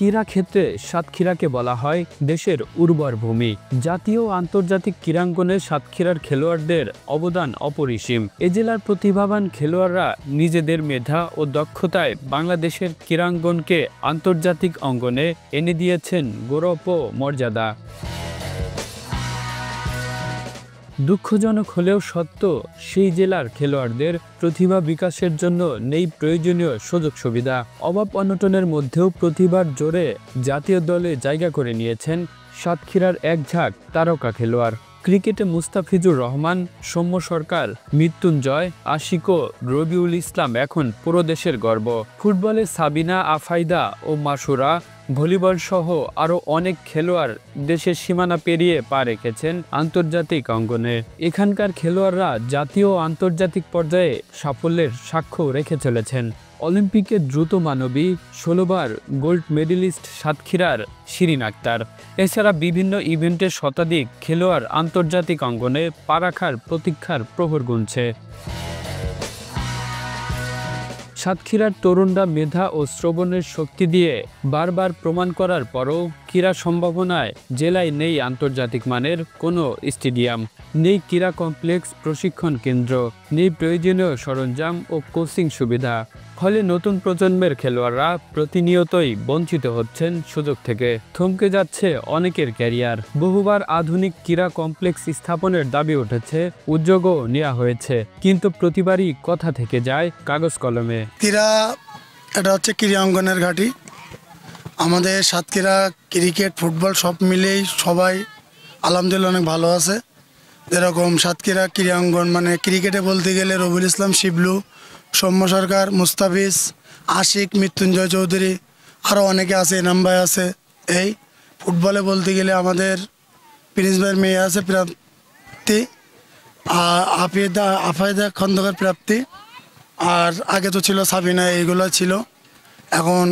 ক্রীড়া ক্ষেত্রে সাতক্ষীরাকে বলা হয় দেশের উর্বর ভূমি। জাতীয় ও আন্তর্জাতিক ক্রীড়াঙ্গনে সাতক্ষীরার খেলোয়াড়দের অবদান অপরিসীম। এ জেলার প্রতিভাবান খেলোয়াড়রা নিজেদের মেধা ও দক্ষতায় বাংলাদেশের ক্রীড়াঙ্গনকে আন্তর্জাতিক অঙ্গনে এনে দিয়েছেন গৌরব ও মর্যাদা। দুঃখজনক হলেও সত্য, সেই জেলার খেলোয়াড়দের প্রতিভা বিকাশের জন্য নেই প্রয়োজনীয় সুযোগ সুবিধা। অভাব অনটনের মধ্যেও প্রতিভার জোরে জাতীয় দলে জায়গা করে নিয়েছেন সাতক্ষীরার এক ঝাঁক তারকা খেলোয়াড়। ক্রিকেটে মুস্তাফিজুর রহমান, সৌম্য সরকার, মৃত্যুঞ্জয়, আশিক ও রবিউল ইসলাম এখন পুরো দেশের গর্ব। ফুটবলে সাবিনা, আফাইদা ও মাসুরা, ভলিবল সহ আরও অনেক খেলোয়াড় দেশের সীমানা পেরিয়ে পা রেখেছেন আন্তর্জাতিক অঙ্গনে। এখানকার খেলোয়াড়রা জাতীয় ও আন্তর্জাতিক পর্যায়ে সাফল্যের সাক্ষ্য রেখে চলেছেন। অলিম্পিকে দ্রুত মানবী, 16 বার গোল্ড মেডেলিস্ট সাতক্ষীরার শিরিন আক্তার। এছাড়া বিভিন্ন ইভেন্টে শতাধিক খেলোয়াড় আন্তর্জাতিক অঙ্গনে পা রাখার প্রতীক্ষার প্রহর গুনছে। সাতক্ষীরার তরুণরা মেধা ও শ্রবণের শক্তি দিয়ে বারবার প্রমাণ করার পরও ক্রীড়া সম্ভাবনায় জেলায় নেই আন্তর্জাতিক মানের কোনো স্টেডিয়াম, নেই ক্রীড়া কমপ্লেক্স, প্রশিক্ষণ কেন্দ্র, নেই প্রয়োজনীয় সরঞ্জাম ও কোচিং সুবিধা। ফলে নতুন প্রজন্মের খেলোয়াড়রা প্রতিনিয়তই বঞ্চিত হচ্ছেন সুযোগ থেকে। থমকে যাচ্ছে অনেকের ক্যারিয়ার। বহুবার আধুনিক ক্রীড়া কমপ্লেক্স স্থাপনের দাবি উঠেছে, উদ্যোগও নেওয়া হয়েছে, কিন্তু প্রতিবারই কথা থেকে যায় কাগজ কলমে। ক্রীড়া এটা হচ্ছে ক্রীড়া অঙ্গনের ঘাঁটি। আমাদের সাতক্ষীরা ক্রিকেট, ফুটবল সব মিলেই সবাই আলহামদুলিল্লাহ অনেক ভালো আছে। যেরকম সাতক্ষীরা ক্রীড়া অঙ্গন মানে ক্রিকেটে বলতে গেলে রবিউল ইসলাম, শিবলু, সৌম্য সরকার, মুস্তাফিজ, আশিক, মৃত্যুঞ্জয় চৌধুরী, আরও অনেকে আছে, এনাম ভাই আছে। এই ফুটবলে বলতে গেলে আমাদের প্রিন্স ভাইয়ের মেয়ে আছে প্রাপ্তি, আর আফায়দা খন্দকার প্রাপ্তি, আর আগে তো ছিল সাবিনা, এইগুলো ছিল। এখন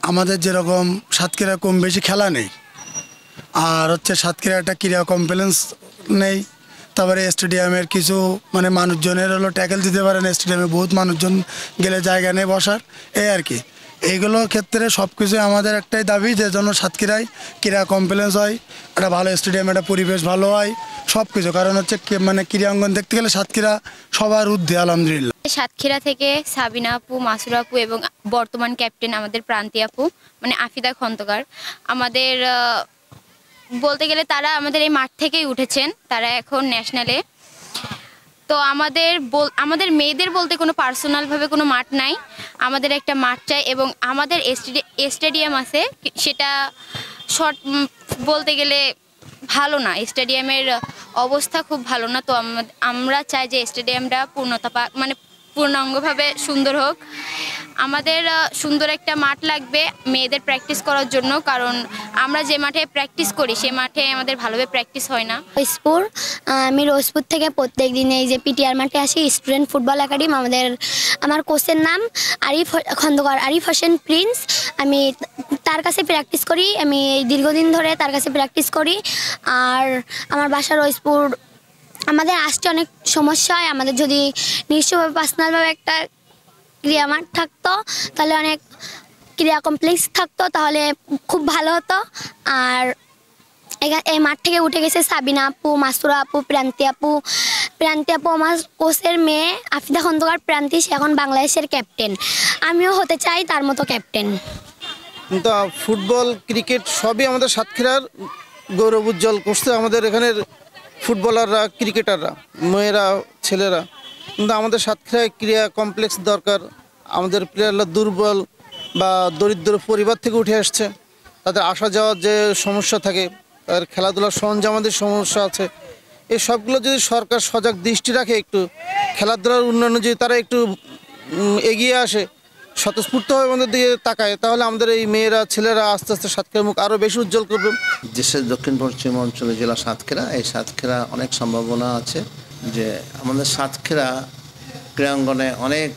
আমাদের যেরকম সাতক্ষীরা কম বেশি খেলা নেই, আর হচ্ছে সাতক্ষীরা একটা ক্রীড়া কমপ্লেক্স নেই। তারপরে স্টেডিয়ামের কিছু মানে মানুষজনের হলো ট্যাকেল দিতে পারে না, স্টেডিয়ামে বহুত মানুষজন গেলে জায়গা নেই বসার, এই আর কি। এইগুলো ক্ষেত্রে সব কিছুই আমাদের একটাই দাবি, যে জন্য সাতক্ষীরায় ক্রীড়া কমপ্লেক্স হয়, একটা ভালো স্টেডিয়াম, একটা পরিবেশ ভালো হয়, সব কিছু। কারণ হচ্ছে মানে ক্রীড়াঙ্গন দেখতে গেলে সাতক্ষীরা সবার ঊর্ধ্বে আলহামদুলিল্লাহ। সাতক্ষীরা থেকে সাবিনা আপু, মাসুরা আপু এবং বর্তমান ক্যাপ্টেন আমাদের প্রান্তি আপু মানে আফিদা খন্দকার, আমাদের বলতে গেলে তারা আমাদের এই মাঠ থেকেই উঠেছেন, তারা এখন ন্যাশনালে। তো আমাদের মেয়েদের বলতে কোনো পার্সোনালভাবে কোনো মাঠ নাই, আমাদের একটা মাঠ চাই এবং আমাদের স্টেডিয়াম আছে, সেটা শর্ট বলতে গেলে ভালো না, স্টেডিয়ামের অবস্থা খুব ভালো না। তো আমরা চাই যে স্টেডিয়ামটা পূর্ণাঙ্গভাবে সুন্দর হোক। আমাদের সুন্দর একটা মাঠ লাগবে মেয়েদের প্র্যাকটিস করার জন্য, কারণ আমরা যে মাঠে প্র্যাকটিস করি সে মাঠে আমাদের ভালোভাবে প্র্যাকটিস হয় না। আমি রোজপুর থেকে প্রত্যেক দিন এই যে পিটিআর মাঠে আসি, স্টুডেন্ট ফুটবল একাডেমি। আমার কোচের নাম আরিফ খন্দকার, আরিফ হোসেন প্রিন্স। আমি তার কাছে প্র্যাকটিস করি, আমি দীর্ঘদিন ধরে তার কাছে প্র্যাকটিস করি। আর আমার বাসা রোজপুর। আমাদের আসতে অনেক সমস্যা হয়, আমাদের যদি নিশ্চয়ভাবে পার্সোনালভাবে একটা ক্রীড়া মাঠ থাকতো, তাহলে অনেক ক্রীড়া কমপ্লেক্স থাকতো, তাহলে খুব ভালো হতো। আর এই মাঠ থেকে উঠে গেছে সাবিনা আপু, মাসুরা আপু, প্রান্তি আপু আমার কোচের মেয়ে আফিদা খন্দকার প্রান্তি, সে এখন বাংলাদেশের ক্যাপ্টেন। আমিও হতে চাই তার মতো ক্যাপ্টেন। কিন্তু ফুটবল, ক্রিকেট সবই আমাদের সাতক্ষীরার গৌরব উজ্জ্বল করছে আমাদের এখানের ফুটবলাররা, ক্রিকেটাররা, মেয়েরা, ছেলেরা। কিন্তু আমাদের সাতক্ষীরায় ক্রীড়া কমপ্লেক্স দরকার। আমাদের প্লেয়াররা দুর্বল বা দরিদ্র পরিবার থেকে উঠে আসছে, তাদের আসা যাওয়ার যে সমস্যা থাকে, তাদের খেলাধুলার সরঞ্জামাদের সমস্যা আছে, এই সবগুলো যদি সরকার সজাগ দৃষ্টি রাখে, একটু খেলাধুলার উন্নয়নে যদি তারা একটু এগিয়ে আসে, স্বতঃস্ফূর্তভাবে আমাদের দিকে তাকায়, তাহলে আমাদের এই মেয়েরা, ছেলেরা আস্তে আস্তে সাতক্ষীরার মুখ আরও বেশি উজ্জ্বল করবে। দেশের দক্ষিণ পশ্চিম অঞ্চলে জেলা সাতক্ষীরা, এই সাতক্ষীরা অনেক সম্ভাবনা আছে যে আমাদের সাতক্ষীরা ক্রীড়াঙ্গনে অনেক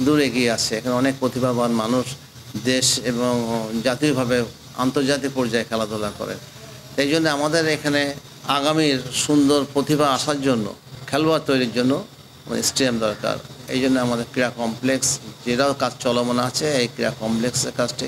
দূর এগিয়ে আছে। এখানে অনেক প্রতিভাবান মানুষ দেশ এবং জাতীয়ভাবে আন্তর্জাতিক পর্যায়ে খেলাধুলা করে। এই জন্য আমাদের এখানে আগামীর সুন্দর প্রতিভা আসার জন্য, খেলোয়াড় তৈরির জন্য স্টেডিয়াম দরকার। এই জন্য আমাদের ক্রীড়া কমপ্লেক্স যেটাও কাজ চলমান আছে, এই ক্রীড়া কমপ্লেক্সের কাজটি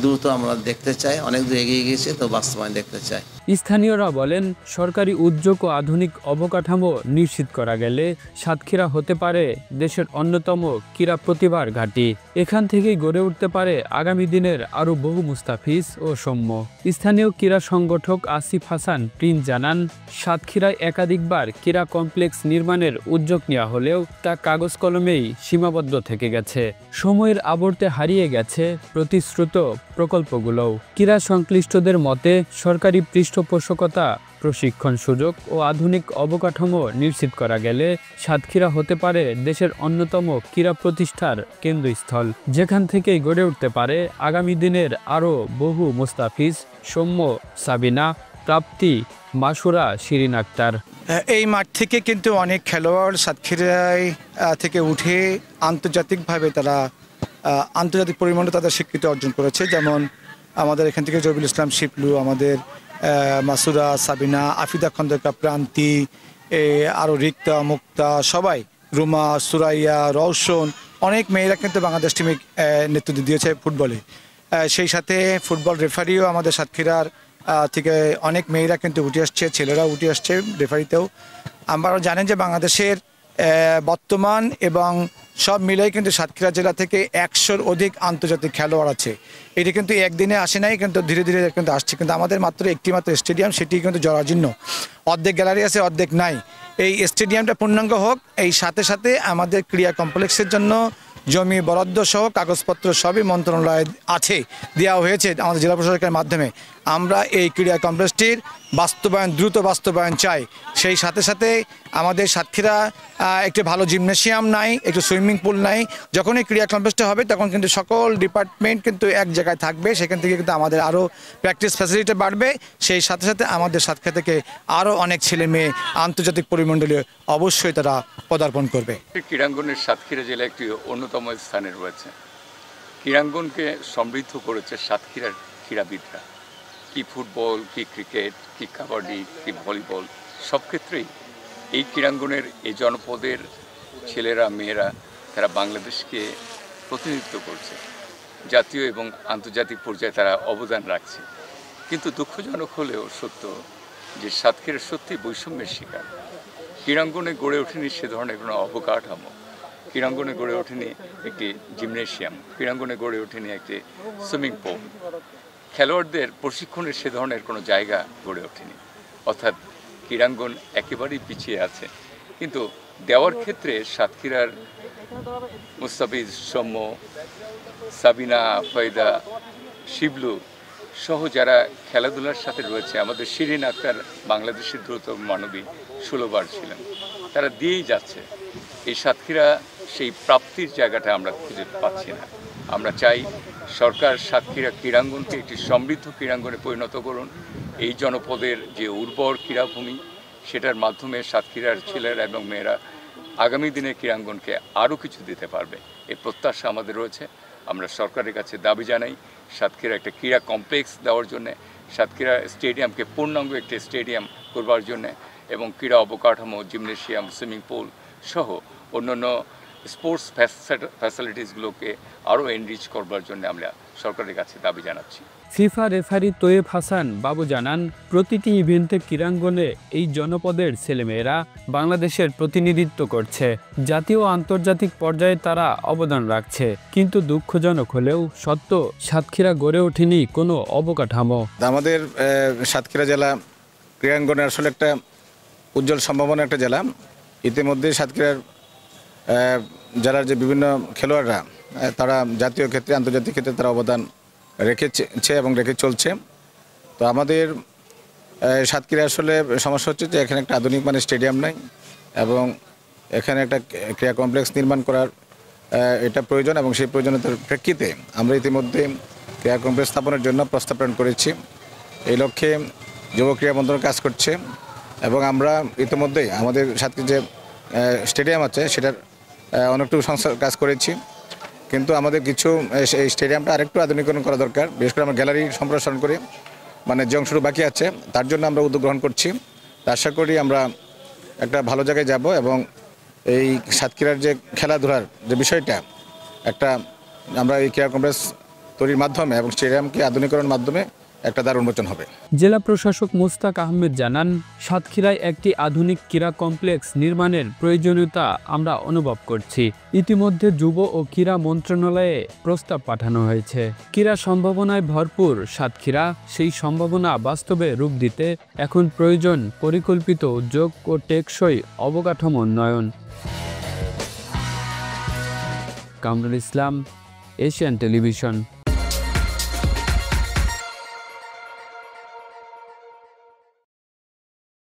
দ্রুত আমরা দেখতে চাই, অনেক দূর এগিয়ে গিয়েছে, তো বাস্তবায়ন দেখতে চাই। স্থানীয়রা বলেন, সরকারি উদ্যোগ ও আধুনিক অবকাঠামো নিশ্চিত করা গেলে সাতক্ষীরা হতে পারে দেশের অন্যতম ক্রীড়া প্রতিভার ঘাঁটি। এখান থেকেই গড়ে উঠতে পারে আগামী দিনের আরও বহু মুস্তাফিজ ও সৌম্য। স্থানীয় ক্রীড়া সংগঠক আসিফ হাসান প্রিন্স জানান, সাতক্ষীরায় একাধিকবার ক্রীড়া কমপ্লেক্স নির্মাণের উদ্যোগ নেওয়া হলেও তা কাগজ কলমেই সীমাবদ্ধ থেকে গেছে। সময়ের আবর্তে হারিয়ে গেছে প্রতিশ্রুত প্রকল্পগুলোও। ক্রীড়া সংশ্লিষ্টদের মতে, সরকারি পৃষ্ঠপোষকতা, প্রশিক্ষণ সুযোগ ও আধুনিক অবকাঠামো নিশ্চিত করা গেলে সাতক্ষীরা হতে পারে দেশের অন্যতম ক্রীড়া প্রতিষ্ঠার কেন্দ্রস্থল, যেখান থেকেই গড়ে উঠতে পারে আগামী দিনের আরও বহু মুস্তাফিজ, সৌম্য, সাবিনা, প্রাপ্তি, মাসুরা, শিরিন আক্তার। এই মাঠ থেকে কিন্তু অনেক খেলোয়াড় সাতক্ষীরায় থেকে উঠে আন্তর্জাতিকভাবে তারা আন্তর্জাতিক পরিমাণে তাদের স্বীকৃতি অর্জন করেছে। যেমন আমাদের এখান থেকে জহিরুল ইসলাম শিপলু, আমাদের মাসুরা, সাবিনা, আফিদা খন্দকার, প্রান্তি, আরও রিক্তা, মুক্তা, সবাই, রুমা, সুরাইয়া, রওশন, অনেক মেয়েরা কিন্তু বাংলাদেশ টিমে নেতৃত্ব দিয়েছে ফুটবলে। সেই সাথে ফুটবল রেফারিও আমাদের সাতক্ষীরার থেকে অনেক মেয়েরা কিন্তু উঠে আসছে, ছেলেরাও উঠে আসছে রেফারিতেও। আপনারা জানেন যে বাংলাদেশের বর্তমান এবং সব মিলেই কিন্তু সাতক্ষীরা জেলা থেকে 100-র অধিক আন্তর্জাতিক খেলোয়াড় আছে। এটি কিন্তু একদিনে আসে নাই, কিন্তু ধীরে ধীরে কিন্তু আসছে। কিন্তু আমাদের মাত্র একটি স্টেডিয়াম, সেটি কিন্তু জরাজীর্ণ, অর্ধেক গ্যালারি আছে, অর্ধেক নাই। এই স্টেডিয়ামটা পূর্ণাঙ্গ হোক, এই সাথে সাথে আমাদের ক্রীড়া কমপ্লেক্সের জন্য জমি বরাদ্দ সহ কাগজপত্র সবই মন্ত্রণালয়ে আছে, দেওয়া হয়েছে আমাদের জেলা প্রশাসকের মাধ্যমে। আমরা এই ক্রীড়া কমপ্লেক্সটির দ্রুত বাস্তবায়ন চাই। সেই সাথে সাথে আমাদের সাতক্ষীরা একটি ভালো জিমনেশিয়াম নাই, একটু সুইমিং পুল নাই। যখন এই ক্রীড়া কমপ্লেক্সটা হবে তখন কিন্তু সকল ডিপার্টমেন্ট কিন্তু এক জায়গায় থাকবে, সেখান থেকে কিন্তু আমাদের আরও প্র্যাকটিস ফ্যাসিলিটি বাড়বে। সেই সাথে সাথে আমাদের সাতক্ষীরা থেকে আরও অনেক ছেলে মেয়ে আন্তর্জাতিক পরিমণ্ডলে অবশ্যই তারা পদার্পণ করবে। ক্রীড়াঙ্গনের সাতক্ষীরা জেলা একটি অন্যতম স্থানে রয়েছে। ক্রীড়াঙ্গনকে সমৃদ্ধ করেছে সাতক্ষীরার ক্রীড়াবিদরা। কি ফুটবল, কি ক্রিকেট, কি কাবাডি, কি ভলিবল, সব ক্ষেত্রেই এই ক্রীড়াঙ্গনের এই জনপদের ছেলেরা মেয়েরা তারা বাংলাদেশকে প্রতিনিধিত্ব করছে। জাতীয় এবং আন্তর্জাতিক পর্যায়ে তারা অবদান রাখছে। কিন্তু দুঃখজনক হলেও সত্য যে সাতক্ষীরা সত্যি বৈষম্যের শিকার। ক্রীড়াঙ্গনে গড়ে ওঠেনি সে ধরনের কোনো অবকাঠামো, ক্রীড়াঙ্গনে গড়ে ওঠেনি একটি জিমনেশিয়াম, ক্রীড়াঙ্গনে গড়ে ওঠেনি একটি সুইমিং পুল, খেলোয়াড়দের প্রশিক্ষণের সে ধরনের কোনো জায়গা গড়ে ওঠেনি। অর্থাৎ ক্রীড়াঙ্গন একেবারেই পিছিয়ে আছে। কিন্তু দেওয়ার ক্ষেত্রে সাতক্ষীরার মুস্তাফিজ, সৌম্য, সাবিনা, ফয়দা, শিবলু সহ যারা খেলাধুলার সাথে রয়েছে, আমাদের শিরিন আক্তার বাংলাদেশের দ্রুততম মানবী 16 বার ছিলেন, তারা দিয়েই যাচ্ছে। এই সাতক্ষীরা সেই প্রাপ্তির জায়গাটা আমরা খুঁজে পাচ্ছি না। আমরা চাই সরকার সাতক্ষীরা ক্রীড়াঙ্গনকে একটি সমৃদ্ধ ক্রীড়াঙ্গনে পরিণত করুন। এই জনপদের যে উর্বর ক্রীড়াভূমি, সেটার মাধ্যমে সাতক্ষীরার ছেলেরা এবং মেয়েরা আগামী দিনে ক্রীড়াঙ্গনকে আরও কিছু দিতে পারবে, এই প্রত্যাশা আমাদের রয়েছে। আমরা সরকারের কাছে দাবি জানাই সাতক্ষীরা একটা ক্রীড়া কমপ্লেক্স দেওয়ার জন্যে, সাতক্ষীরা স্টেডিয়ামকে পূর্ণাঙ্গ একটি স্টেডিয়াম করবার জন্যে, এবং ক্রীড়া অবকাঠামো, জিমনেশিয়াম, সুইমিং পুল সহ অন্যান্য স্পোর্টস ফ্যাসিলিটিসগুলোকে আরও এনরিচ করবার জন্য আমরা সরকারের কাছে দাবি জানাচ্ছি। ফিফা রেফারি তোয়েব হাসান বাবু জানান, প্রতিটি ইভেন্টে ক্রীড়াঙ্গনে এই জনপদের ছেলেমেয়েরা বাংলাদেশের প্রতিনিধিত্ব করছে। জাতীয় ও আন্তর্জাতিক পর্যায়ে তারা অবদান রাখছে। কিন্তু দুঃখজনক হলেও সত্য, সাতক্ষীরা গড়ে ওঠেনি কোনো অবকাঠামো। আমাদের সাতক্ষীরা জেলা ক্রীড়াঙ্গনে আসলে একটা উজ্জ্বল সম্ভাবনা একটা জেলা। ইতিমধ্যে সাতক্ষীরার জেলার যে বিভিন্ন খেলোয়াড়রা তারা জাতীয় ক্ষেত্রে, আন্তর্জাতিক ক্ষেত্রে তারা অবদান রেখেছে এবং রেখে চলছে। তো আমাদের সাতক্ষীরা আসলে সমস্যা হচ্ছে যে এখানে একটা আধুনিক মানের স্টেডিয়াম নাই, এবং এখানে একটা ক্রীড়া কমপ্লেক্স নির্মাণ করার এটা প্রয়োজন, এবং সেই প্রয়োজনীয়তার প্রেক্ষিতে আমরা ইতিমধ্যে ক্রীড়া কমপ্লেক্স স্থাপনের জন্য প্রস্তাব প্রেরণ করেছি। এই লক্ষ্যে যুব ক্রীড়া মন্ত্রণালয় কাজ করছে, এবং আমরা ইতিমধ্যেই আমাদের সাতক্ষীরা যে স্টেডিয়াম আছে সেটার অনেকটুকু সংস্কার কাজ করেছি। কিন্তু আমাদের কিছু এই স্টেডিয়ামটা আরেকটু আধুনিকরণ করা দরকার। বিশেষ করে আমরা গ্যালারি সম্প্রসারণ করে, মানে যে অংশটুকু বাকি আছে তার জন্য আমরা উদ্যোগ গ্রহণ করছি। আশা করি আমরা একটা ভালো জায়গায় যাব, এবং এই সাতক্ষীরার যে খেলাধুলার যে বিষয়টা, একটা আমরা এই ক্রীড়া কমপ্লেক্স তৈরির মাধ্যমে এবং স্টেডিয়ামকে আধুনিকরণের মাধ্যমে একটা দ্বার উন্মোচন হবে। জেলা প্রশাসক মুস্তাক আহমেদ জানান, সাতক্ষীরায় একটি আধুনিক ক্রীড়া কমপ্লেক্স নির্মাণের প্রয়োজনীয়তা আমরা অনুভব করছি। ইতিমধ্যে যুব ও ক্রীড়া মন্ত্রণালয়ে প্রস্তাব পাঠানো হয়েছে। ক্রীড়া সম্ভাবনায় ভরপুর সাতক্ষীরা, সেই সম্ভাবনা বাস্তবে রূপ দিতে এখন প্রয়োজন পরিকল্পিত উদ্যোগ ও টেকসই অবকাঠামো উন্নয়ন। Kamrul Islam, Asian television.